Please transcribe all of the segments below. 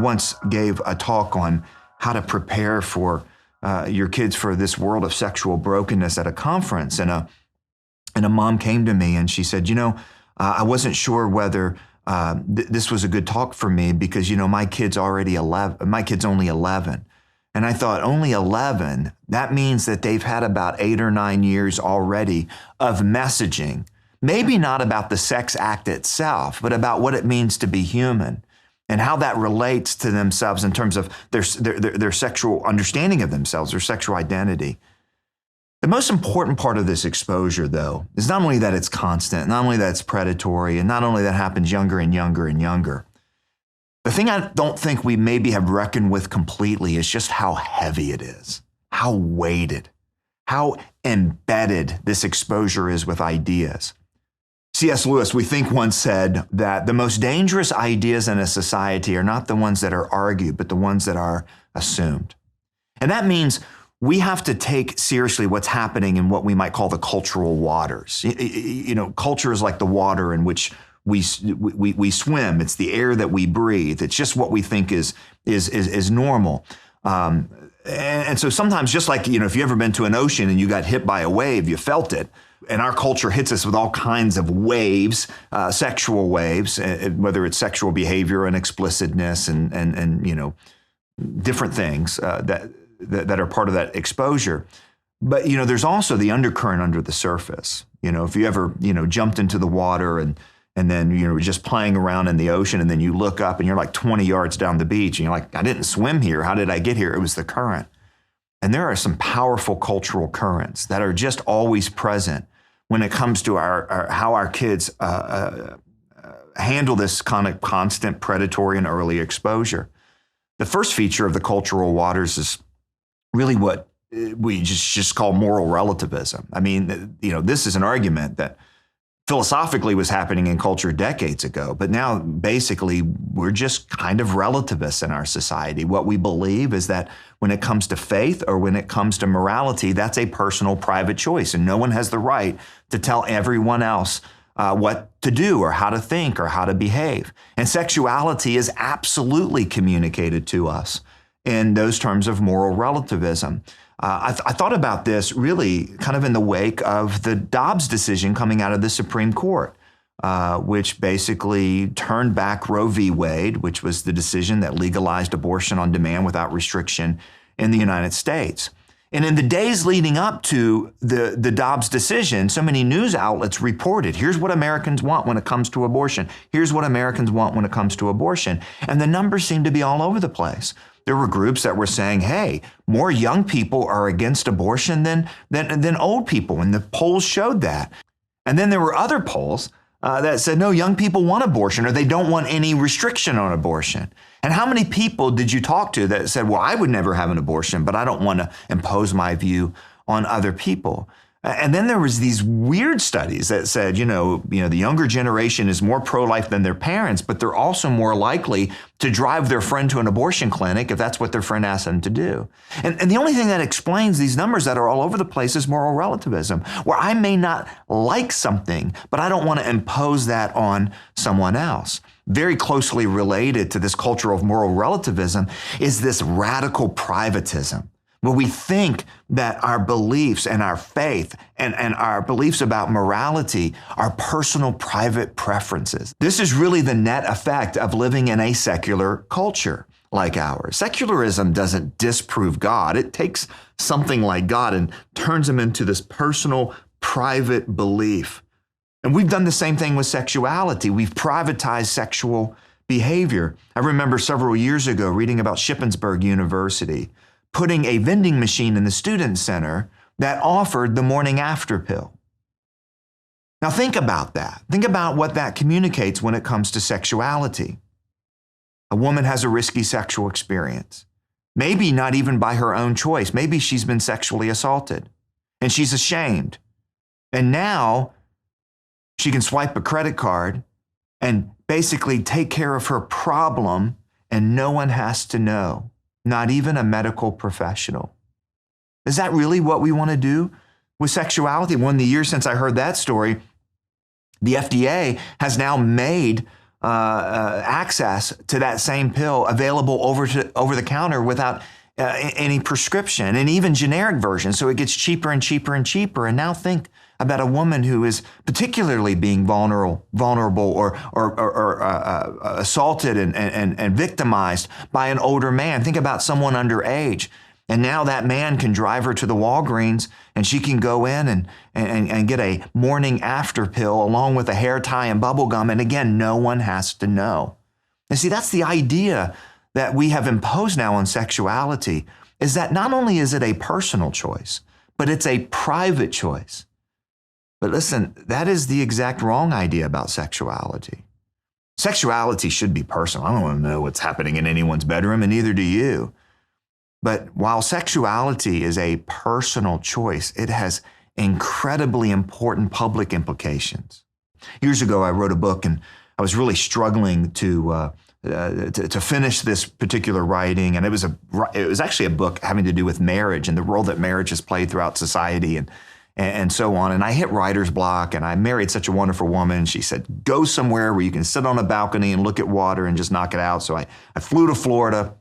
once gave a talk on how to prepare for your kids for this world of sexual brokenness at a conference. And a mom came to me and she said, I wasn't sure whether this was a good talk for me because, my kid's only 11. And I thought, only 11? That means that they've had about 8 or 9 years already of messaging, maybe not about the sex act itself, but about what it means to be human and how that relates to themselves in terms of their sexual understanding of themselves, their sexual identity. The most important part of this exposure, though, is not only that it's constant, not only that it's predatory, and not only that happens younger and younger and younger. The thing I don't think we maybe have reckoned with completely is just how heavy it is, how weighted, how embedded this exposure is with ideas. C.S. Lewis, we think, once said that the most dangerous ideas in a society are not the ones that are argued, but the ones that are assumed. And that means we have to take seriously what's happening in what we might call the cultural waters. Culture is like the water in which we swim. It's the air that we breathe. It's just what we think is normal. And so sometimes, just like, if you've ever been to an ocean and you got hit by a wave, you felt it. And our culture hits us with all kinds of waves, sexual waves, whether it's sexual behavior and explicitness and different things that are part of that exposure. But, there's also the undercurrent under the surface. If you ever, jumped into the water and then you're just playing around in the ocean and then you look up and you're like 20 yards down the beach and you're like, I didn't swim here. How did I get here? It was the current. And there are some powerful cultural currents that are just always present when it comes to how our kids handle this kind of constant predatory and early exposure. The first feature of the cultural waters is really what we just call moral relativism. I mean, this is an argument that philosophically was happening in culture decades ago, but now basically we're just kind of relativists in our society. What we believe is that when it comes to faith or when it comes to morality, that's a personal, private choice, and no one has the right to tell everyone else what to do or how to think or how to behave. And sexuality is absolutely communicated to us in those terms of moral relativism. I thought about this really kind of in the wake of the Dobbs decision coming out of the Supreme Court, which basically turned back Roe v. Wade, which was the decision that legalized abortion on demand without restriction in the United States. And in the days leading up to the Dobbs decision, so many news outlets reported, here's what Americans want when it comes to abortion. Here's what Americans want when it comes to abortion. And the numbers seemed to be all over the place. There were groups that were saying, hey, more young people are against abortion than old people, and the polls showed that. And then there were other polls that said, no, young people want abortion, or they don't want any restriction on abortion. And how many people did you talk to that said, well, I would never have an abortion, but I don't want to impose my view on other people? And then there was these weird studies that said, the younger generation is more pro-life than their parents, but they're also more likely to drive their friend to an abortion clinic if that's what their friend asked them to do. And the only thing that explains these numbers that are all over the place is moral relativism, where I may not like something, but I don't want to impose that on someone else. Very closely related to this culture of moral relativism is this radical privatism, where we think that our beliefs and our faith and our beliefs about morality are personal, private preferences. This is really the net effect of living in a secular culture like ours. Secularism doesn't disprove God. It takes something like God and turns him into this personal, private belief. And we've done the same thing with sexuality. We've privatized sexual behavior. I remember several years ago reading about Shippensburg University putting a vending machine in the student center that offered the morning after pill. Now think about that. Think about what that communicates when it comes to sexuality. A woman has a risky sexual experience, maybe not even by her own choice. Maybe she's been sexually assaulted and she's ashamed. And now she can swipe a credit card and basically take care of her problem, and no one has to know. Not even a medical professional. Is that really what we want to do with sexuality? Well, in the years since I heard that story, the FDA has now made access to that same pill available over the counter without any prescription, and even generic versions. So it gets cheaper and cheaper and cheaper. And now think about a woman who is particularly being vulnerable or assaulted and victimized by an older man. Think about someone underage. And now that man can drive her to the Walgreens, and she can go in and get a morning after pill along with a hair tie and bubble gum. And again, no one has to know. And see, that's the idea that we have imposed now on sexuality, is that not only is it a personal choice, but it's a private choice. But listen, that is the exact wrong idea about sexuality. Sexuality should be personal. I don't want to know what's happening in anyone's bedroom, and neither do you. But while sexuality is a personal choice, it has incredibly important public implications. Years ago, I wrote a book, and I was really struggling to finish this particular writing, and it was actually a book having to do with marriage and the role that marriage has played throughout society and so on. And I hit writer's block, and I married such a wonderful woman. She said, go somewhere where you can sit on a balcony and look at water and just knock it out. So I flew to Florida.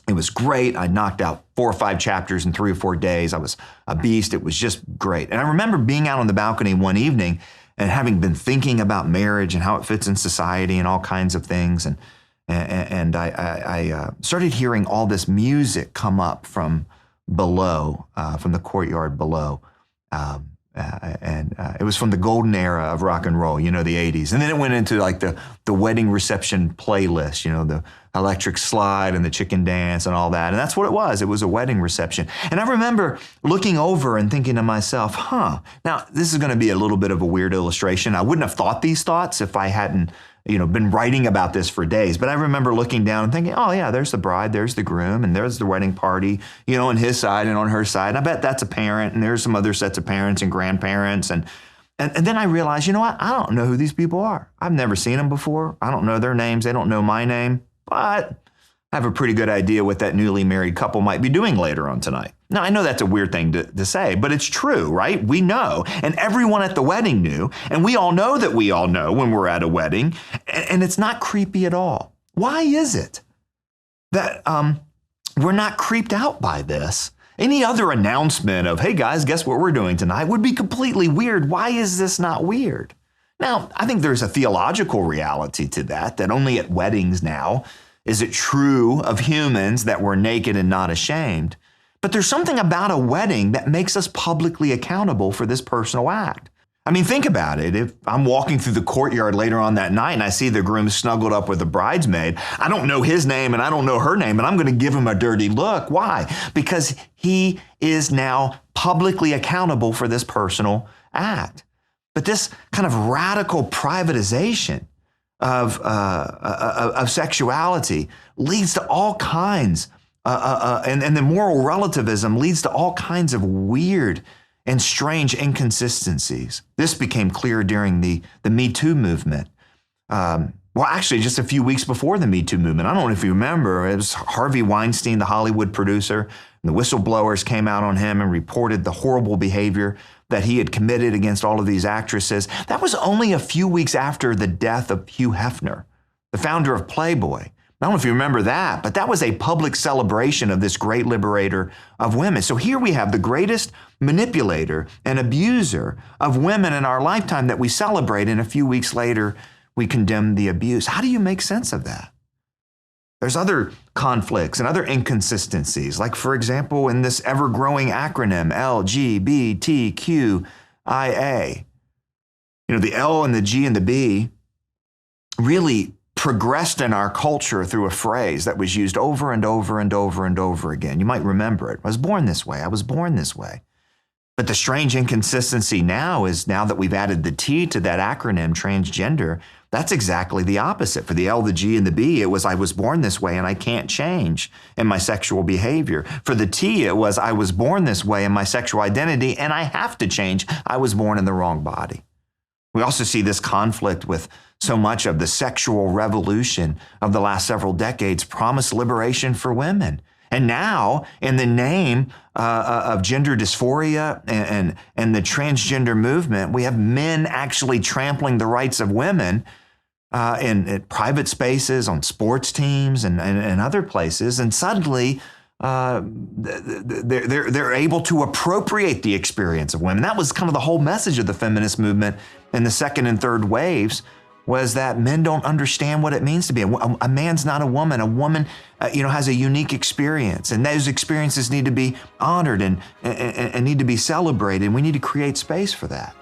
It was great. I knocked out 4 or 5 chapters in 3 or 4 days. I was a beast. It was just great. And I remember being out on the balcony one evening and having been thinking about marriage and how it fits in society and all kinds of things. And I started hearing all this music come up from below, from the courtyard below. It was from the golden era of rock and roll, the 80s. And then it went into like the wedding reception playlist, the electric slide and the chicken dance and all that. And that's what it was. It was a wedding reception. And I remember looking over and thinking to myself, now this is going to be a little bit of a weird illustration. I wouldn't have thought these thoughts if I hadn't been writing about this for days. But I remember looking down and thinking, oh yeah, there's the bride, there's the groom, and there's the wedding party, on his side and on her side. And I bet that's a parent, and there's some other sets of parents and grandparents. And then I realized, you know what? I don't know who these people are. I've never seen them before. I don't know their names. They don't know my name. But I have a pretty good idea what that newly married couple might be doing later on tonight. Now, I know that's a weird thing to say, but it's true, right? We know, and everyone at the wedding knew, and we all know that we all know when we're at a wedding, and it's not creepy at all. Why is it that we're not creeped out by this? Any other announcement of, hey guys, guess what we're doing tonight would be completely weird. Why is this not weird? Now, I think there's a theological reality to that only at weddings now is it true of humans that we're naked and not ashamed. But there's something about a wedding that makes us publicly accountable for this personal act. I mean, think about it. If I'm walking through the courtyard later on that night and I see the groom snuggled up with the bridesmaid, I don't know his name and I don't know her name, and I'm going to give him a dirty look. Why? Because he is now publicly accountable for this personal act. But this kind of radical privatization of sexuality leads to all kinds, and the moral relativism leads to all kinds of weird and strange inconsistencies. This became clear during the Me Too movement. Well, actually, just a few weeks before the Me Too movement. I don't know if you remember, it was Harvey Weinstein, the Hollywood producer, and the whistleblowers came out on him and reported the horrible behavior that he had committed against all of these actresses. That was only a few weeks after the death of Hugh Hefner, the founder of Playboy. I don't know if you remember that, but that was a public celebration of this great liberator of women. So here we have the greatest manipulator and abuser of women in our lifetime that we celebrate, and a few weeks later, we condemn the abuse. How do you make sense of that? There's other conflicts and other inconsistencies, like, for example, in this ever-growing acronym, LGBTQIA. The L and the G and the B really progressed in our culture through a phrase that was used over and over and over and over again. You might remember it. I was born this way. I was born this way. But the strange inconsistency now is, now that we've added the T to that acronym, transgender, that's exactly the opposite. For the L, the G, and the B, it was I was born this way and I can't change in my sexual behavior. For the T, it was I was born this way in my sexual identity and I have to change. I was born in the wrong body. We also see this conflict with so much of the sexual revolution of the last several decades promised liberation for women. And now, in the name of gender dysphoria and the transgender movement, we have men actually trampling the rights of women in private spaces, on sports teams, and other places, and suddenly they're able to appropriate the experience of women. That was kind of the whole message of the feminist movement in the second and third waves, was that men don't understand what it means to be a man's not a woman. A woman, has a unique experience, and those experiences need to be honored and need to be celebrated. And we need to create space for that.